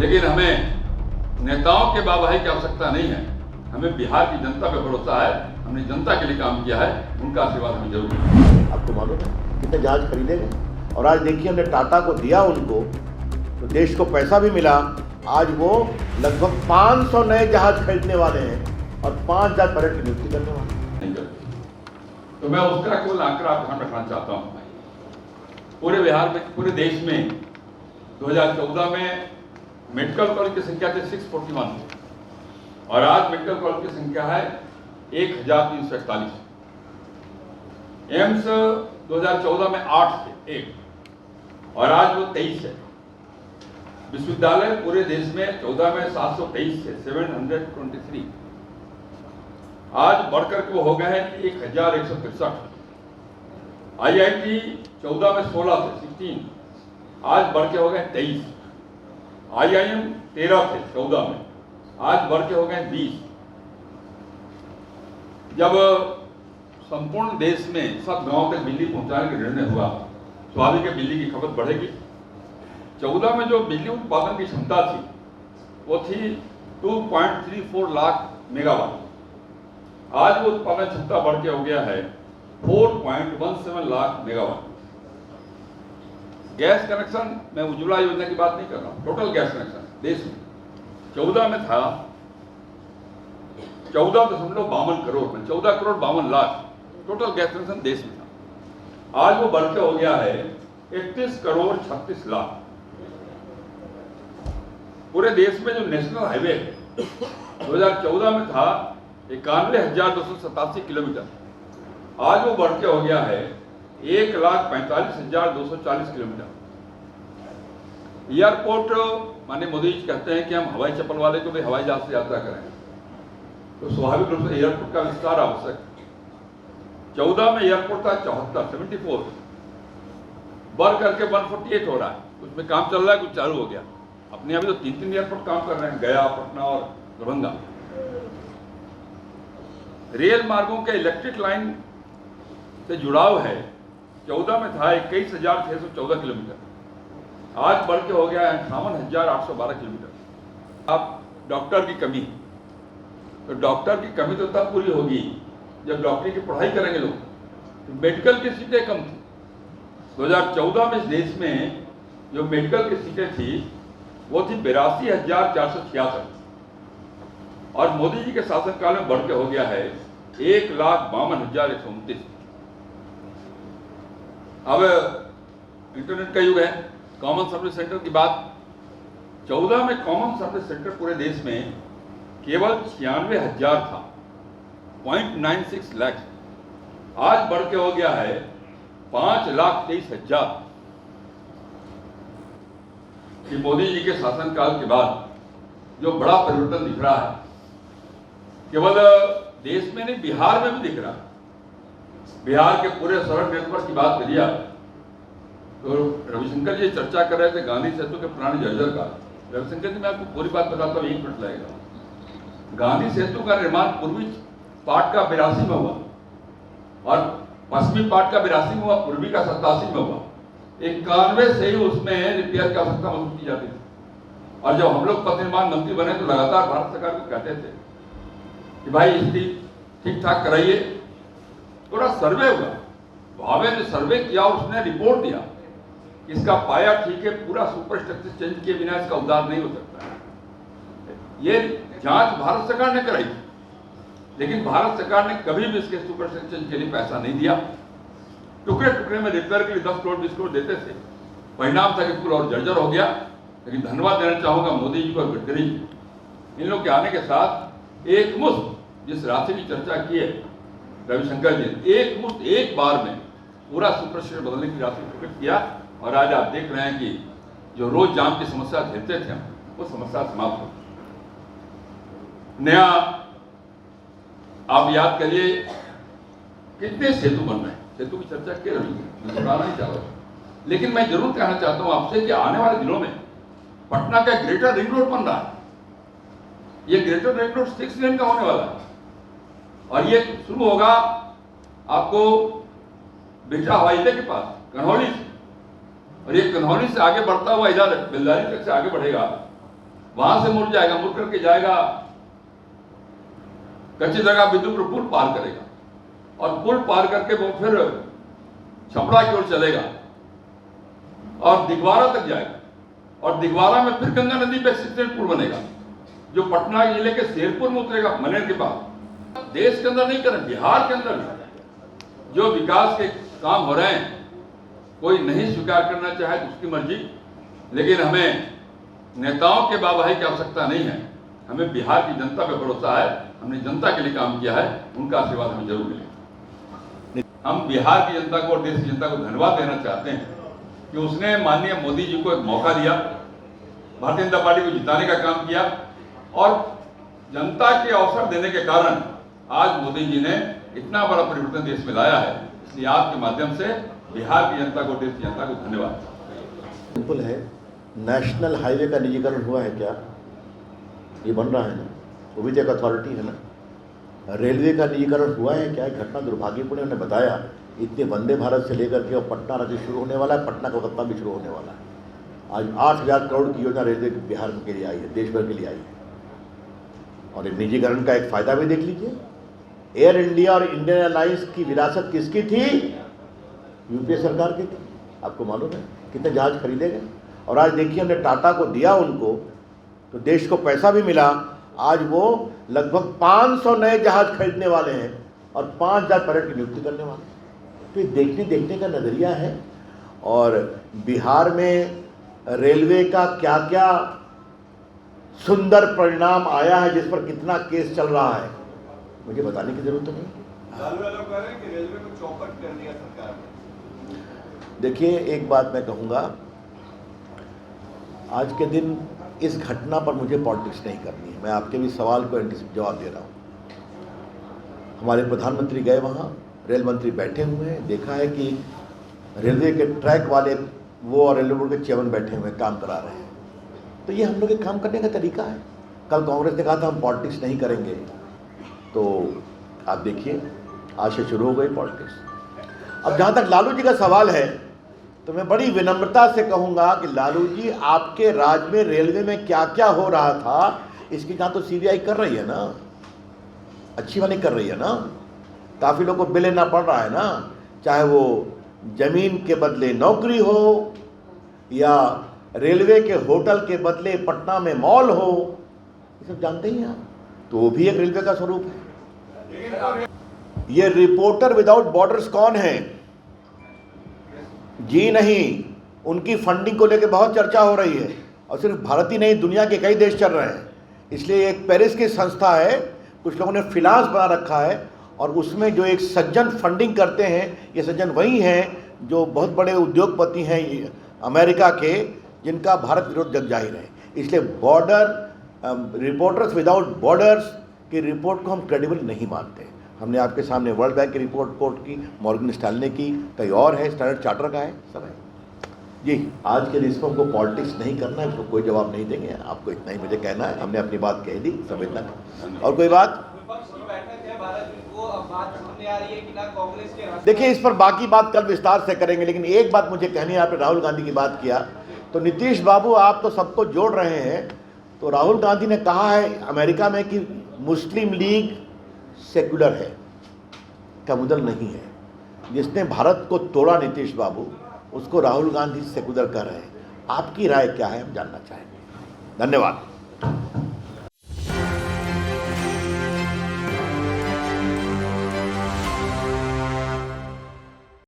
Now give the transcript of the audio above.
लेकिन हमें नेताओं के वाहवाही की आवश्यकता नहीं है, हमें बिहार की जनता पे भरोसा है। हमने जनता के लिए काम किया है, उनका आशीर्वाद हमें जरूर है। आपको मालूम है कितने जहाज खरीदे गए, और आज देखिए हमने टाटा को दिया उनको, तो देश को पैसा भी मिला। आज वो लगभग 500 नए जहाज खरीदने वाले हैं और 5000 पर्यटक की नियुक्ति करने वाले हैं। तो मैं उसका केवल आंकड़ा आप ध्यान रखना चाहता हूँ। पूरे बिहार में, पूरे देश में 2014 में मेडिकल कॉलेज की संख्या थी 641 और आज मेडिकल कॉलेज की संख्या है 1341। एम्स 2014 में 8 थे, 1, और आज वो 23 है। विश्वविद्यालय पूरे देश में 14 में 723 थे, 723। आज बढ़कर के वो हो गए हैं 1163। IIT 14 में 16 थे, 16, आज बढ़ के हो गए 23। IIM 13 थे 14 में, आज बढ़ के हो गए 20। जब संपूर्ण देश में सब गांव तक बिजली पहुंचाने का निर्णय हुआ, स्वाभाविक है बिजली की खपत बढ़ेगी। 14 में जो बिजली उत्पादन की क्षमता थी वो थी 2.34 लाख मेगावाट। आज वो उत्पादन क्षमता बढ़ के हो गया है 4.17 लाख मेगावाट। गैस कनेक्शन, मैं उज्ज्वला योजना की बात नहीं कर रहा हूं, टोटल गैस कनेक्शन देश में 14 में था 14.52 करोड़ में, 14 crore 52 lakh total gas connection देश में था। आज वो बढ़ के हो गया है 31 करोड़ 36 लाख। पूरे देश में जो नेशनल हाईवे 2014 में था 91,287 किलोमीटर, आज वो बढ़ के हो गया है 1,45,240 किलोमीटर। एयरपोर्ट, माननीय मोदी जी कहते हैं कि हम हवाई चप्पल वाले को भी हवाई जहाज से यात्रा करेंगे, तो स्वाभाविक रूप से एयरपोर्ट का विस्तार आवश्यक। 14 में एयरपोर्ट था 74, बढ़ करके 148 हो रहा है। उसमें काम चल रहा है, कुछ चालू हो गया। अपने अभी तो 3 एयरपोर्ट काम कर रहे हैं, गया, पटना और दरभंगा। रेल मार्गों के इलेक्ट्रिक लाइन से जुड़ाव है, 14 में था 21,614 किलोमीटर, आज बढ़ के हो गया 58,812 किलोमीटर। अब डॉक्टर की कमी, तो डॉक्टर की कमी तो तब पूरी होगी जब डॉक्टरी की पढ़ाई करेंगे लोग। तो मेडिकल की सीटें कम थी 2014 में। इस देश में जो मेडिकल की सीटें थी वो थी 82,466, और मोदी जी के शासनकाल में बढ़ के हो गया है 1,52,129। अब इंटरनेट का युग है, कॉमन सर्विस सेंटर की बात। 14 में कॉमन सर्विस सेंटर पूरे देश में केवल 96,000 था, 0.96 लाख। आज बढ़ के हो गया है 5,23,000। कि मोदी जी के शासनकाल के बाद जो बड़ा परिवर्तन दिख रहा है, केवल देश में नहीं बिहार में भी दिख रहा है। बिहार के पूरे सड़क नेटवर्क की बात करिए तो रविशंकर जी चर्चा कर रहे थे गांधी सेतु के पुराने जर्जर का। रविशंकर जी, मैं आपको पूरी बात बताता हूँ, 1 मिनट लगेगा। गांधी सेतु का निर्माण पूर्वी पार्ट का 82 में हुआ और पश्चिमी पार्ट का 82 में हुआ, पूर्वी का 87 में हुआ। 91 से ही उसमें रिपेयर की आवश्यकता महसूस की जाती थी। और जब हम लोग पथ निर्माण मंत्री बने तो लगातार भारत सरकार को कहते थे कि भाई स्थिति ठीक ठाक कराइए। पूरा सर्वे हुआ, भावे ने सर्वे किया और उसने रिपोर्ट दिया कि इसका पाया ठीक है, पूरा सुपर स्ट्रक्चर चेंज किए बिना इसका उद्धार नहीं हो सकता है। ये जांच भारत सरकार ने कराई, लेकिन भारत सरकार ने कभी भी इसके सुपर स्ट्रक्चर चेंज के लिए पैसा नहीं दिया। टुकड़े टुकड़े में रिपेयर के लिए 10 करोड़ 20 करोड़ देते थे। परिणाम था कि पुल और जर्जर हो गया। लेकिन धन्यवाद देना चाहूंगा मोदी जी को और गडकरी जी, इन लोग के आने के साथ एक मुश्त जिस राशि की चर्चा की है रविशंकर जी ने, एक मुश्त एक बार में पूरा सुपर स्ट्रक्चर बदलने की राशि प्रकट किया। और आज आप देख रहे हैं कि जो रोज जाम की समस्या झेलते थे हम, वो समस्या समाप्त हो। नया आप याद करिए कितने सेतु बन रहे हैं, सेतु की चर्चा कर रही है, मैं दोहराना नहीं चाह रहा, लेकिन मैं जरूर कहना चाहता हूं आपसे कि आने वाले दिनों में पटना का ग्रेटर रिंग रोड बन रहा है। ये ग्रेटर रिंग रोड 6 लेन का होने वाला है और ये शुरू होगा आपको बिठा हवाई अड्डे के पास कन्हौली से, और ये कन्हौली से आगे बढ़ता हुआ इधर बेलदारी तक से आगे बढ़ेगा वहां से मुड़ जाएगा, मुड़ करके जाएगा कच्ची जगह बिंदुपुर पुल पार करेगा और पुल पार करके वो फिर छपरा की ओर चलेगा और दिगवारा तक जाएगा और दिगवारा में फिर गंगा नदी पे एक्सीडेंट पुल बनेगा जो पटना जिले के शेरपुर में उतरेगा, मनेर के पास। देश के अंदर नहीं कर रहे, बिहार के अंदर जो विकास के काम हो रहे हैं, कोई नहीं स्वीकार करना चाहे तो उसकी मर्जी, लेकिन हमें नेताओं के वाहवाही की आवश्यकता नहीं है। हमें बिहार की जनता पे भरोसा है, हमने जनता के लिए काम किया है, उनका आशीर्वाद हमें जरूर मिले। हम बिहार की जनता को और देश की जनता को धन्यवाद देना चाहते हैं कि उसने माननीय मोदी जी को एक मौका दिया, भारतीय जनता पार्टी को जिताने का काम किया और जनता के अवसर देने के कारण आज मोदी जी ने इतना बड़ा परिवर्तन देश में लाया है। इसलिए आपके माध्यम से बिहार की जनता को, देश की जनता को धन्यवाद। सिंपल है, नेशनल हाईवे का निजीकरण हुआ है क्या? ये बन रहा है ना, वो भी तो एक अथॉरिटी है ना। रेलवे का निजीकरण हुआ है क्या? घटना दुर्भाग्यपूर्ण, उन्होंने बताया इतने वंदे भारत से लेकर के और पटना राज्य शुरू होने वाला है, पटना कोलकाता भी शुरू होने वाला है। आज 8,000 करोड़ की योजना रेलवे बिहार के लिए आई है, देश भर के लिए आई है। और निजीकरण का एक फायदा भी देख लीजिए, एयर इंडिया और इंडियन एयरलाइंस की विरासत किसकी थी? यूपीए सरकार की थी। आपको मालूम है कितने जहाज खरीदे गए? और आज देखिए हमने टाटा को दिया उनको, तो देश को पैसा भी मिला। आज वो लगभग 500 नए जहाज खरीदने वाले हैं और 5,000 पायलट की नियुक्ति करने वाले हैं। तो ये देखने का नज़रिया है। और बिहार में रेलवे का क्या क्या सुंदर परिणाम आया है, जिस पर कितना केस चल रहा है, मुझे बताने की जरूरत नहीं। लालू यादव कह रहे हैं कि रेलवे को चौपट कर दिया सरकार ने। देखिए, एक बात मैं कहूँगा, आज के दिन इस घटना पर मुझे पॉलिटिक्स नहीं करनी है। मैं आपके भी सवाल को जवाब दे रहा हूँ। हमारे प्रधानमंत्री गए वहाँ, रेल मंत्री बैठे हुए हैं, देखा है कि रेलवे के ट्रैक वाले वो और रेलवे बोर्ड के चेयरमैन बैठे हुए काम करा रहे हैं। तो ये हम लोग के काम करने का तरीका है। कल कांग्रेस ने कहा था हम पॉलिटिक्स नहीं करेंगे, तो आप देखिए आज से शुरू हो गई पॉलिटिक्स। अब जहाँ तक लालू जी का सवाल है, तो मैं बड़ी विनम्रता से कहूँगा कि लालू जी, आपके राज में रेलवे में क्या क्या हो रहा था, इसकी जाँच तो सीबीआई कर रही है ना, अच्छी वाली कर रही है ना। काफ़ी लोगों को बिल लेना पड़ रहा है ना, चाहे वो ज़मीन के बदले नौकरी हो या रेलवे के होटल के बदले पटना में मॉल हो, ये सब जानते ही हैं आप। तो वो भी एक रेलवे का स्वरूप है। ये रिपोर्टर विदाउट बॉर्डर्स कौन है? जी नहीं, उनकी फंडिंग को लेकर बहुत चर्चा हो रही है और सिर्फ भारत ही नहीं, दुनिया के कई देश चल रहे हैं। इसलिए एक पेरिस की संस्था है, कुछ लोगों ने फिनांस बना रखा है और उसमें जो एक सज्जन फंडिंग करते हैं, ये सज्जन वही हैं जो बहुत बड़े उद्योगपति हैं अमेरिका के, जिनका भारत विरोध जग जाहिर है। इसलिए रिपोर्टर्स विदाउट बॉर्डर्स की रिपोर्ट को हम क्रेडिबल नहीं मानते। हमने आपके सामने वर्ल्ड बैंक की रिपोर्ट कोट की, मॉर्गन स्टैनले की, कई और है, स्टैंडर्ड चार्टर का है, सब है जी। आज के लिए इसको हमको पॉलिटिक्स नहीं करना है, इसको कोई जवाब नहीं देंगे। आपको इतना ही मुझे कहना है, हमने अपनी बात कह दी, सब इतना। और कोई बात? देखिए, इस पर बाकी बात कल विस्तार से करेंगे, लेकिन एक बात मुझे कहनी है। आपने राहुल गांधी की बात किया, तो नीतीश बाबू आप तो सबको जोड़ रहे हैं। तो राहुल गांधी ने कहा है अमेरिका में कि मुस्लिम लीग सेक्युलर है, कम्युनल नहीं है। जिसने भारत को तोड़ा नीतीश बाबू, उसको राहुल गांधी सेक्युलर कर रहे हैं। आपकी राय क्या है, हम जानना चाहेंगे। धन्यवाद।